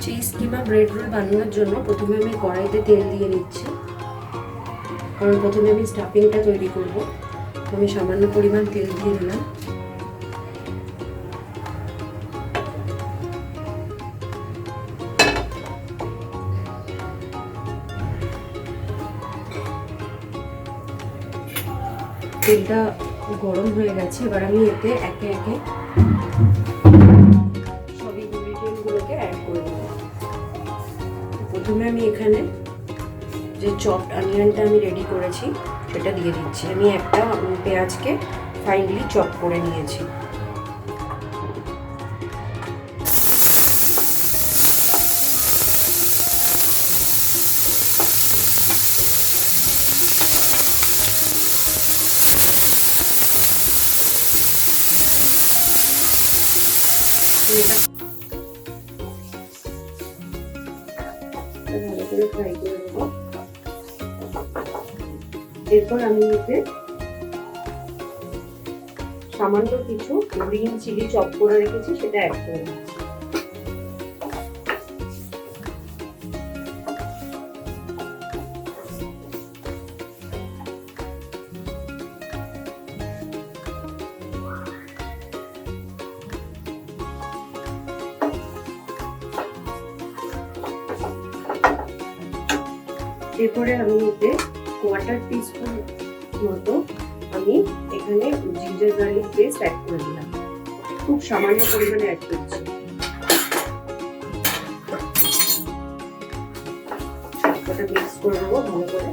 Cheese কিমা bread role বানানোর জন্য প্রথমে আমি কড়াইতে তেল দিয়ে নিচ্ছি, কারণ প্রথমে আমি স্টাফিংটা তৈরি করব। আমি সামান্য পরিমাণ তেল দিয়ে দিলাম। তেলটা গরম হয়ে গেছে, এবার আমি এতে একে একে সব ইনগ্রিডিয়েন্টগুলোকে অ্যাড করে দেব। প্রথমে আমি এখানে যে চপড অনিয়নটা আমি রেডি করেছি সেটা দিয়ে দিচ্ছি। আমি একটা পেঁয়াজকে ফাইনলি চপ করে নিয়েছি। ভালো করে ফ্রাই করে দেবো। এরপর আমি এতে সামান্য কিছু গ্রিন চিলি চপ করে রেখেছি, সেটা অ্যাড করে দিচ্ছি। এরপরে আমি এতে 1/4 টিস্পুন মতো আমি এখানে জিঞ্জার গার্লিক পেস্ট অ্যাড করে দিলাম। খুব সামান্য পরিমাণে অ্যাড করছি। ওটা মিক্স করে দেবো ভালো করে।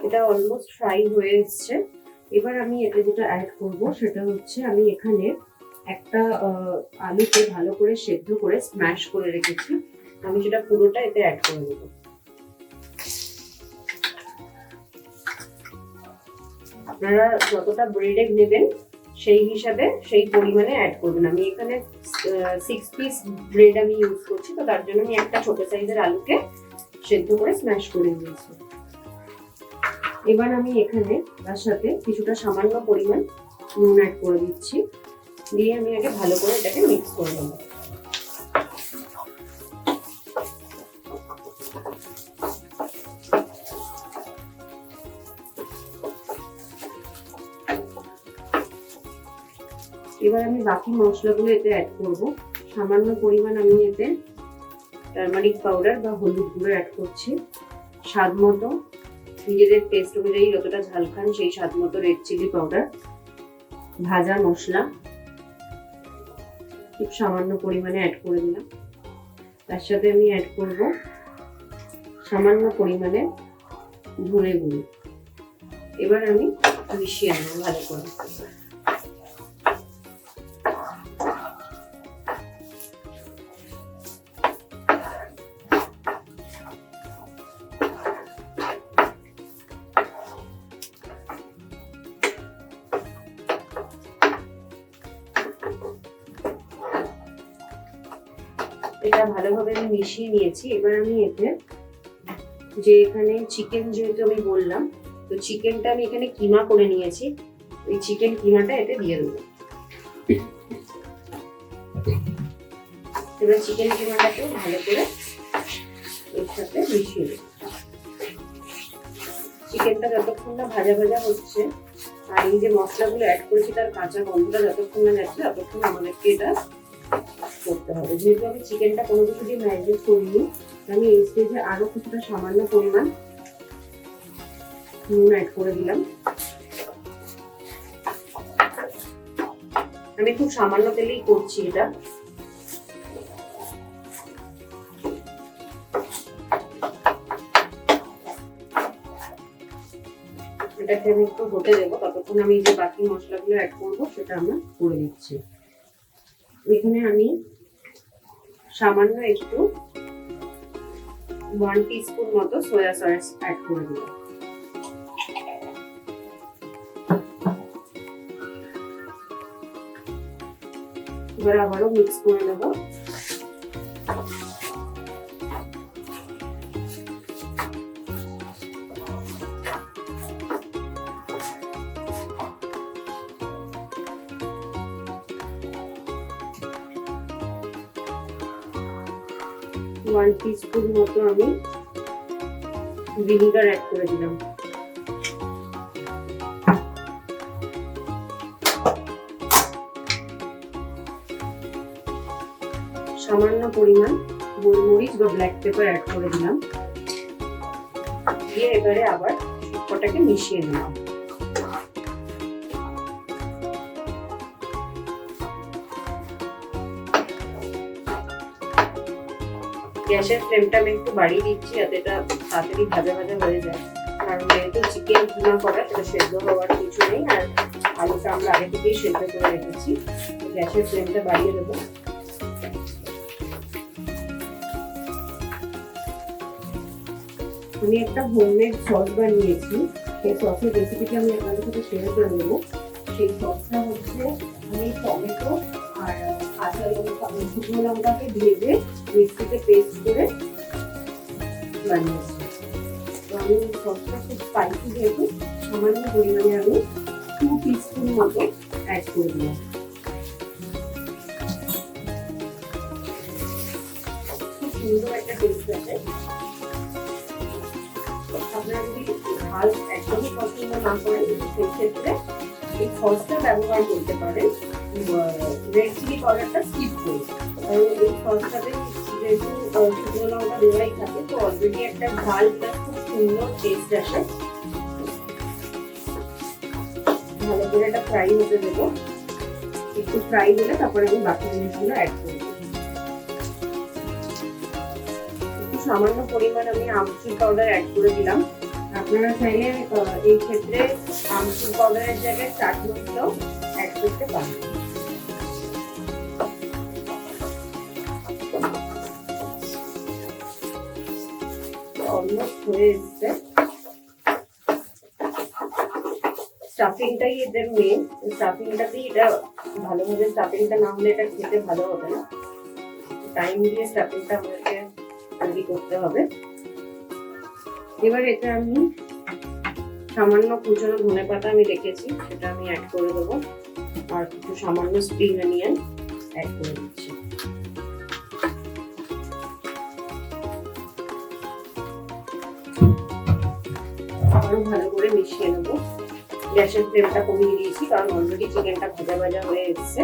এটা অলমোস্ট ফ্রাই হয়ে এসছে। এবার আমি এতে যেটা অ্যাড করব সেটা হচ্ছে আমি এখানে একটা আলুকে ভালো করে সেদ্ধ করে স্ম্যাশ করে রেখেছি, আমি সেটা পুরোটা এতে অ্যাড করে দেবো। আপনারা যতটা ব্রেড এগ নেবেন সেই হিসাবে সেই পরিমাণে অ্যাড করবেন। আমি এখানে 6 পিস ব্রেড আমি ইউজ করছি, তো তার জন্য আমি একটা ছোট সাইজের আলুকে সেদ্ধ করে স্ম্যাশ করে নিয়েছি। এবার আমি এখানে তার সাথে কিছুটা সামান্য পরিমাণ নুন অ্যাড করে দিচ্ছি, দিয়ে আমি আগে ভালো করে এটাকে মিক্স করে নেব। এবার আমি বাকি মশলাগুলো এতে অ্যাড করব। সামান্য পরিমাণ আমি এতে টারমারিক পাউডার বা হলুদ গুঁড়ো অ্যাড করছি, স্বাদ মতো নিজেদের টেস্ট অনুযায়ী যতটা ঝাল খান সেই স্বাদ মতো রেড চিলি পাউডার, ভাজা মশলা খুব সামান্য পরিমাণে অ্যাড করে দিলাম। তার সাথে আমি অ্যাড করব সামান্য পরিমাণে ধনে গুঁড়ো। এবার আমি মিশিয়ে নেব ভালো করে। এটা ভালোভাবে আমি মিশিয়ে নিয়েছি। এবার আমি এতে যে এখানে চিকেন, যেহেতু আমি বললাম, তো চিকেনটা আমি এখানে কিমা করে নিয়েছি, ওই চিকেন কিমাটা এতে দিয়ে দেবো। এবার চিকেন কিমাটাকে ভালো করে এর সাথে মিশিয়ে দেবো। চিকেনটা যতক্ষণ না ভাজা ভাজা হচ্ছে আর এই যে মশলাগুলো অ্যাড করেছি তার কাঁচা গন্ধটা যতক্ষণ না যাচ্ছে ততক্ষণ আমাদেরকে এটা করতে হবে। যেহেতু আমি চিকেনটা কোনো কিছু দিয়ে ম্যারিনেট করিনি, আমি এই স্টেজে আরো কিছুটা সামান্য পরিমাণ নুন অ্যাড করে দিলাম। আমি খুব সামান্য তেলেই করছি এটা। এটাকে আমি একটু হতে দেবো, ততক্ষণ আমি যে বাকি মশলাগুলো অ্যাড করবো সেটা আমরা করে দিচ্ছি। এখানে আমি সামান্য একটু 1 টিস্পুন মতো সয়া সস অ্যাড করে দিলাম। এবার আবারও মিক্স করে নেব। ওয়ান টিস্পুন মতো আমি ভিনিগার অ্যাড করে দিলাম। সামান্য পরিমাণ গোলমরিচ বা ব্ল্যাক পেপার অ্যাড করে দিলাম, দিয়ে এবারে আবার সবকটাকে মিশিয়ে নিলাম। গ্যাসের ফ্লেমটা আমি একটু বাড়িয়ে দিচ্ছি যাতে এটা তাড়াতাড়ি ভাজা ভাজা হয়ে যায়, কারণ যেহেতু চিকেন কিমা করা সেটা সেদ্ধ হওয়ার কিছু নেই, আর আলুটা আমরা আগে থেকেই সেদ্ধ করে রেখেছি। গ্যাসের ফ্লেমটা বাড়িয়ে দেবো। আমি একটা হোমমেড সস বানিয়েছি, সেই সসের রেসিপিটা আমি আপনাদের সাথে শেয়ার করে নেবো। সেই সসটা হচ্ছে আমি টমেটো আর কাঁচা লঙ্কা, শুকনো লঙ্কাকে ভেজে মিক্সিতে পেস্ট করে বানিয়েছি। তো আমি সসটা খুব স্পাইসি যেহেতু সামান্য পরিমাণে আমি 2 টিস্পুন মতো অ্যাড করে দিলাম। খুব সুন্দর একটা টেস্ট আছে। আপনারা যদি ঝাল একদমই পছন্দ না করেন সেই ক্ষেত্রে এই সসটা ব্যবহার করতে পারেন, রেড চিলি পাউডারটা স্কিপ করে, কারণ এই সসটাতে যেহেতু শুকনো লঙ্কা দেওয়াই থাকে তো অলরেডি একটা ঝাল প্লাস খুব সুন্দর টেস্ট আসে। ভালো করে এটা ফ্রাই হতে দেবো, একটু ফ্রাই হলে তারপরে আমি বাকি জিনিসগুলো অ্যাড করবো। একটু সামান্য পরিমাণ আমি আমচুর পাউডার অ্যাড করে দিলাম। আপনারা চাইলে এই ক্ষেত্রে আমচুর পাউডারের জায়গায় চাট মশলাও অ্যাড করতে পারেন। অলমোস্ট হয়ে এসছে। স্টাফিংটাই এদের মেন, স্টাফিংটাতেই এটা ভালোভাবে, স্টাফিংটা না হলে এটা খেতে ভালো হবে না। টাইম দিয়ে স্টাফিংটা আমাদেরকে তৈরি করতে হবে। এবার এটা আমি সামান্য কুচানো ধনেপাতা আমি রেখেছি সেটা আমি অ্যাড করে দেবো, আর কিছু সামান্য স্প্রিং অনিয়ন অ্যাড করে দিচ্ছি। আরো ভালো করে মিশিয়ে নেবো। গ্যাসের ফ্লেমটা কমিয়ে দিয়েছি কারণ অলরেডি চিকেনটা ভাজা ভাজা হয়ে এসছে।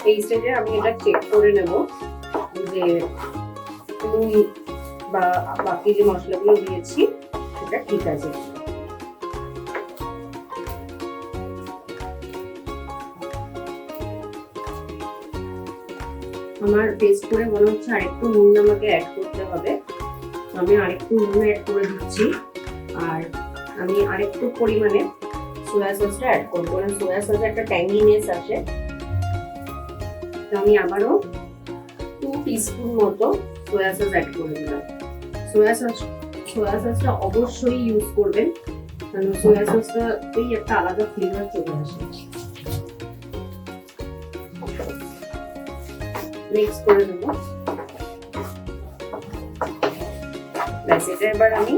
এই স্টেজে আমি এটা চেক করে নেব যে নুন বা বাকি যে মশলাগুলো দিয়েছি সেটা ঠিক আছে। আমার টেস্ট করে মনে হচ্ছে আরেকটু নুন আমাকে অ্যাড করতে হবে, আমি আরেকটু নুন অ্যাড করে দিচ্ছি। আর আমি আরেকটু পরিমাণে সোয়া সসটা অ্যাড করবো, কারণ সোয়া সসে একটা ট্যাঙ্গিনেস আসে। তো আমি আবারও 2 টিস্পুন মতো সোয়া সস অ্যাড করে দিলাম। সোয়া সসটা অবশ্যই ইউজ করবেন, কারণ সোয়া সসটাতেই একটা আলাদা ফ্লেভার চলে আসে। মিক্স করে দেবো। ব্যাস, এটা এবার আমি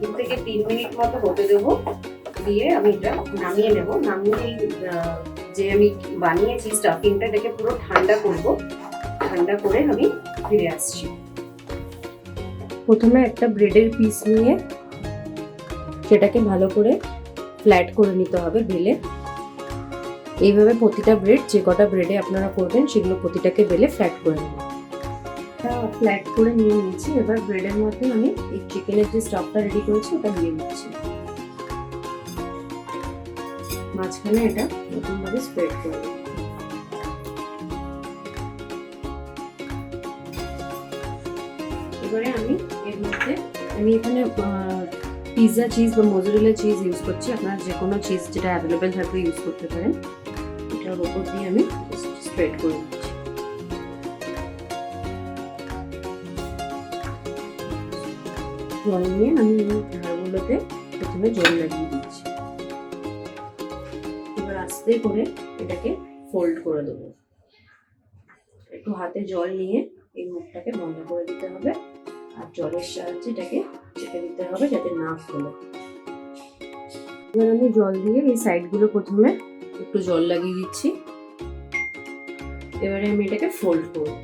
2 থেকে 3 মিনিট মতো হতে দেবো, দিয়ে আমি এটা নামিয়ে নেব। নামিয়ে যে আমি বানিয়েছি স্টাফিংটা এটাকে পুরো ঠান্ডা করব, ঠান্ডা করে আমি ফিরে আসছি। প্রথমে একটা ব্রেডের পিস নিয়ে সেটাকে ভালো করে ফ্ল্যাট করে নিতে হবে বেলে। এইভাবে প্রতিটা ব্রেড, যে কটা ব্রেডে আপনারা করবেন সেগুলো প্রতিটাকে বেলে ফ্ল্যাট করে নেবেন। ফ্ল্যাট করে নিয়ে নিয়েছি। এবার ব্রেডের মধ্যে আমি এই চিকেনের যে স্টাফটা রেডি করেছি ওটা দিয়ে দিচ্ছি। মাঝখানে এটা নতুনভাবে স্প্রেড করে দেব। এবারে আমি এর মধ্যে এখানে পিৎজা চিজ বা মোজারেলা চিজ ইউজ করছি, আপনারা যে কোনো চিজ যেটা অ্যাভেলেবেল থাকলে ইউজ করতে পারেন। এটার উপর দিয়ে আমি স্প্রেড করে দিচ্ছি। জল নিয়ে আমি এই ধারগুলোতে প্রথমে জল লাগিয়ে দিচ্ছি। এবার আস্তে করে এটাকে ফোল্ড করে দেবো। একটু হাতে জল নিয়ে এই মুখটাকে বন্ধ করে দিতে হবে, আর জলের সাহায্যে এটাকে চেপে দিতে হবে যাতে না খোলে। এবার আমি জল দিয়ে এই সাইডগুলো প্রথমে একটু জল লাগিয়ে দিচ্ছি। এবারে আমি এটাকে ফোল্ড করব।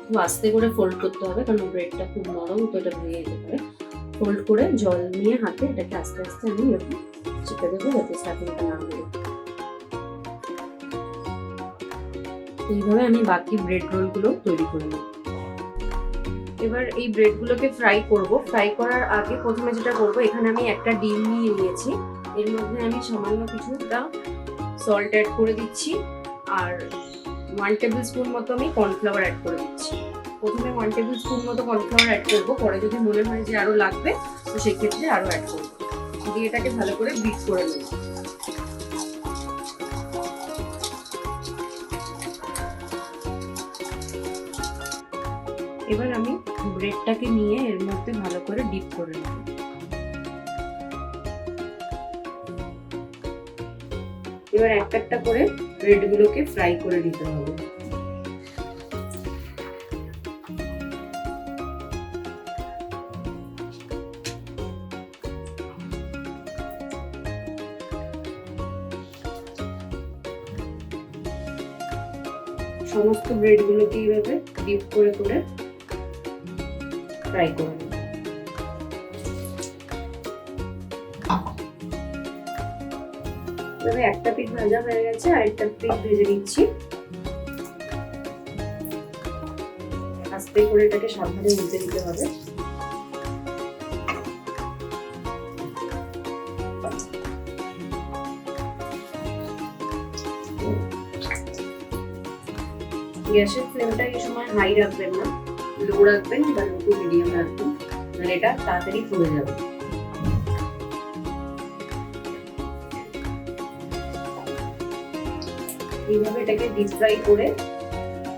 খুব আস্তে করে ফোল্ড করতে হবে, কারণ ব্রেডটা খুব নরম, তো এটা ভেঙে যেতে পারে। ফোল্ড করে জল নিয়ে হাতে এটাকে আস্তে আস্তে আমি এরকম চেপে দেবো যাতে স্টাফিংটা না বেরোয়। এইভাবে আমি বাকি ব্রেড রোলগুলো তৈরি করে নেব। এবার এই ব্রেডগুলোকে ফ্রাই করব। ফ্রাই করার আগে প্রথমে যেটা করব, এখানে আমি একটা ডিম নিয়ে নিয়েছি। এর মধ্যে আমি সামান্য কিছুটা সল্ট অ্যাড করে দিচ্ছি, আর 1 টেবিল স্পুন মতো আমি কর্নফ্লাওয়ার অ্যাড করে দিচ্ছি। প্রথমে 1 টেবিল স্পুন মতো কর্নফ্লাওয়ার অ্যাড করব, পরে যদি মনে হয় যে আরো লাগবে তো সেক্ষেত্রে আরো অ্যাড করব। দিয়ে এটাকে ভালো করে বিট করে নেব। এবার আমি ব্রেডটাকে নিয়ে এর মধ্যে ভালো করে ডিপ করে নেব। এবার একটা একটা করে ব্রেডগুলোকে ফ্রাই করে দিতে হবে। সমস্ত ব্রেডগুলোকে এইভাবে ডিপ করে করে ফ্রাই করে নেব। এভাবে একটা পিঠ ভাজা হয়ে গেছে, আর একটা পিঠ ভেজে নিচ্ছি। আস্তে করে এটাকে সাবধানে উল্টে দিতে হবে। গ্যাসের ফ্লেমটা এই সময় হাই রাখবেন না, লো রাখবেন বা একটু মিডিয়াম রাখবেন, তাহলে এটা তাড়াতাড়ি ফুলে যাবে। এইভাবে এটাকে ডিপ ফ্রাই করে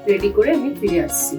রেডি করে আমি ফিরে আসছি।